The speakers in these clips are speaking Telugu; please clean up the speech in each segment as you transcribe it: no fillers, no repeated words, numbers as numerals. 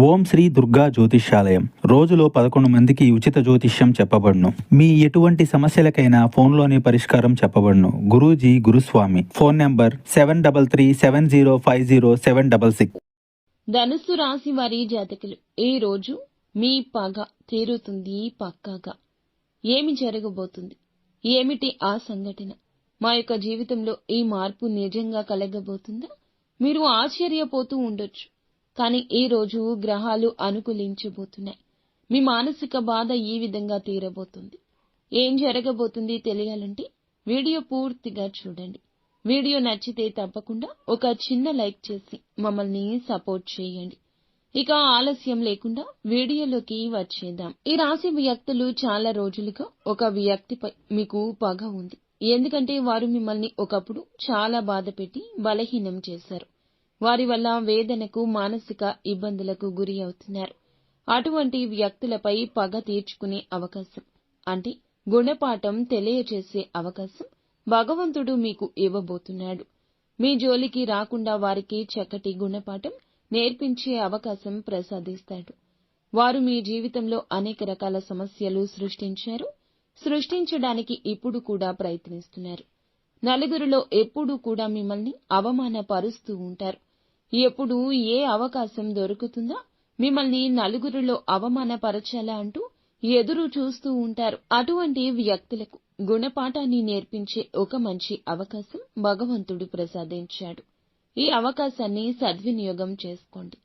ఓం శ్రీ దుర్గా జ్యోతిష్యాలయం. రోజులో 11 మందికి ఉచిత జ్యోతిష్యం చెప్పబడును. మీ ఎటువంటి సమస్యలకైనా ఫోన్లోనే పరిష్కారం చెప్పబడును. గురూజీ గురుస్వామి. Phone number 7337050766. ధనుస్సు రాశి వారి జాతకులు, ఈ రోజు మీ పగ తీరుతుంది పక్కాగా. ఏమి జరగబోతుంది? ఏమిటి ఆ సంఘటన? మా యొక్క జీవితంలో ఈ మార్పు నిజంగా కలగబోతుందా? మీరు ఆశ్చర్యపోతూ ఉండొచ్చు. కానీ ఈ రోజు గ్రహాలు అనుకూలించబోతున్నాయి. మీ మానసిక బాధ ఈ విధంగా తీరబోతుంది. ఏం జరగబోతుంది తెలియాలంటే వీడియో పూర్తిగా చూడండి. వీడియో నచ్చితే తప్పకుండా ఒక చిన్న లైక్ చేసి మమ్మల్ని సపోర్ట్ చేయండి. ఇక ఆలస్యం లేకుండా వీడియోలోకి వచ్చేద్దాం. ఈ రాశి వ్యక్తులు చాలా రోజులుగా ఒక వ్యక్తిపై మీకు పగ ఉంది. ఎందుకంటే వారు మిమ్మల్ని ఒకప్పుడు చాలా బాధ పెట్టి బలహీనం చేశారు. వారి వల్ల వేదనకు, మానసిక ఇబ్బందులకు గురి అవుతున్నారు. అటువంటి వ్యక్తులపై పగ తీర్చుకునే అవకాశం, అంటే గుణపాఠం తెలియచేసే అవకాశం భగవంతుడు మీకు ఇవ్వబోతున్నాడు. మీ జోలికి రాకుండా వారికి చక్కటి గుణపాఠం నేర్పించే అవకాశం ప్రసాదిస్తాడు. వారు మీ జీవితంలో అనేక రకాల సమస్యలు సృష్టించడానికి ఇప్పుడు కూడా ప్రయత్నిస్తున్నారు. నలుగురిలో ఎప్పుడూ కూడా మిమ్మల్ని అవమానపరుస్తూ ఉంటారు. ఎప్పుడు ఏ అవకాశం దొరుకుతుందా మిమ్మల్ని నలుగురిలో అవమానపరచాలా అంటూ ఎదురు చూస్తూ ఉంటారు. అటువంటి వ్యక్తులకు గుణపాఠాన్ని నేర్పించే ఒక మంచి అవకాశం భగవంతుడు ప్రసాదించాడు. ఈ అవకాశాన్ని సద్వినియోగం చేసుకోండి.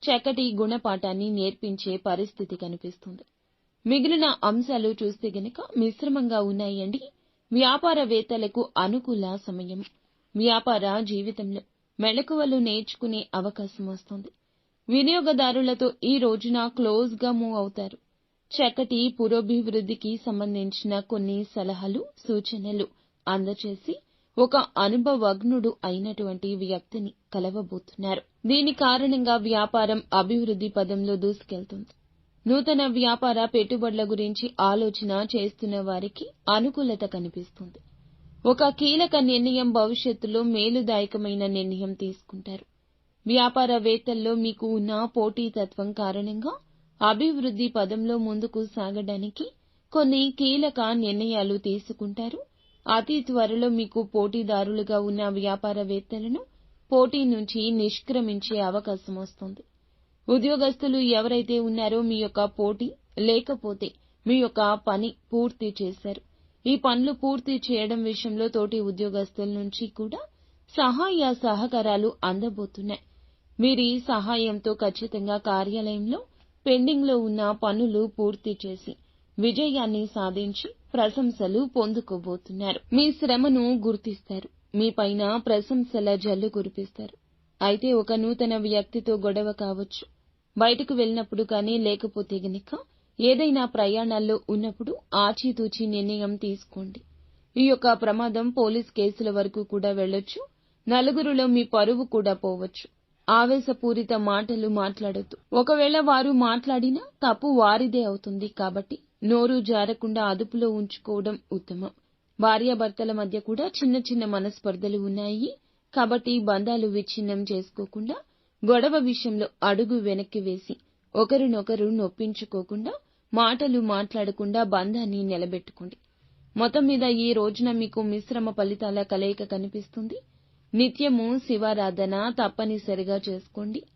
చక్కటి గుణపాఠాన్ని నేర్పించే పరిస్థితి కనిపిస్తుంది. మిగిలిన అంశాలు చూస్తే గనక మిశ్రమంగా ఉన్నాయండి. వ్యాపారవేత్తలకు అనుకూల సమయం. వ్యాపార జీవితంలో మెళకువలు నేర్చుకునే అవకాశం వస్తుంది. వినియోగదారులతో ఈ రోజున క్లోజ్ గా మూవ్ అవుతారు. చక్కటి పురోభివృద్ధికి సంబంధించిన కొన్ని సలహాలు, సూచనలు అందచేసి ఒక అనుభవజ్ఞుడు అయినటువంటి వ్యక్తిని కలవబోతున్నారు. దీని కారణంగా వ్యాపారం అభివృద్ధి పదంలో దూసుకెళ్తుంది. నూతన వ్యాపార పెట్టుబడుల గురించి ఆలోచన చేస్తున్న వారికి అనుకూలత కనిపిస్తుంది. ఒక కీలక నిర్ణయం, భవిష్యత్తులో మేలుదాయకమైన నిర్ణయం తీసుకుంటారు. వ్యాపారవేత్తల్లో మీకు ఉన్న పోటీతత్వం కారణంగా అభివృద్ధి పదంలో ముందుకు సాగడానికి కొన్ని కీలక నిర్ణయాలు తీసుకుంటారు. అతి త్వరలో మీకు పోటీదారులుగా ఉన్న వ్యాపారవేత్తలను పోటీ నుంచి నిష్క్రమించే అవకాశం వస్తుంది. ఉద్యోగస్తులు ఎవరైతే ఉన్నారో మీ యొక్క పోటీ లేకపోతే మీ యొక్క పని పూర్తి చేశారు. ఈ పనులు పూర్తి చేయడం విషయంలో తోటి ఉద్యోగస్తుల నుంచి కూడా సహాయ సహకారాలు అందబోతున్నాయి. వీరి సహాయంతో ఖచ్చితంగా కార్యాలయంలో పెండింగ్ లో ఉన్న పనులు పూర్తి చేసి విజయాన్ని సాధించి ప్రశంసలు పొందుకోబోతున్నారు. మీ శ్రమను గుర్తిస్తారు. మీ పైన ప్రశంసల జల్లు కురిపిస్తారు. అయితే ఒక నూతన వ్యక్తితో గొడవ కావచ్చు. బయటకు వెళ్ళినప్పుడు కానీ, లేకపోతే గనక ఏదైనా ప్రయాణాల్లో ఉన్నప్పుడు ఆచితూచి నిర్ణయం తీసుకోండి. ఈ యొక్క ప్రమాదం పోలీస్ కేసుల వరకు కూడా వెళ్ళొచ్చు. నలుగురిలో మీ పరువు కూడా పోవచ్చు. ఆవేశపూరిత మాటలు మాట్లాడొద్దు. ఒకవేళ వారు మాట్లాడినా తప్పు వారిదే అవుతుంది. కాబట్టి నోరు జారకుండా అదుపులో ఉంచుకోవడం ఉత్తమం. భార్యాభర్తల మధ్య కూడా చిన్న చిన్న మనస్పర్ధలు ఉన్నాయి. కాబట్టి బంధాలు విచ్ఛిన్నం చేసుకోకుండా, గొడవ విషయంలో అడుగు వెనక్కి వేసి ఒకరినొకరు నొప్పించుకోకుండా, మాటలు మాట్లాడకుండా బంధాన్ని నిలబెట్టుకోండి. మొత్తం మీద ఈ రోజున మీకు మిశ్రమ ఫలితాల కలయిక కనిపిస్తుంది. నిత్యము శివారాధన తప్పనిసరిగా చేసుకోండి.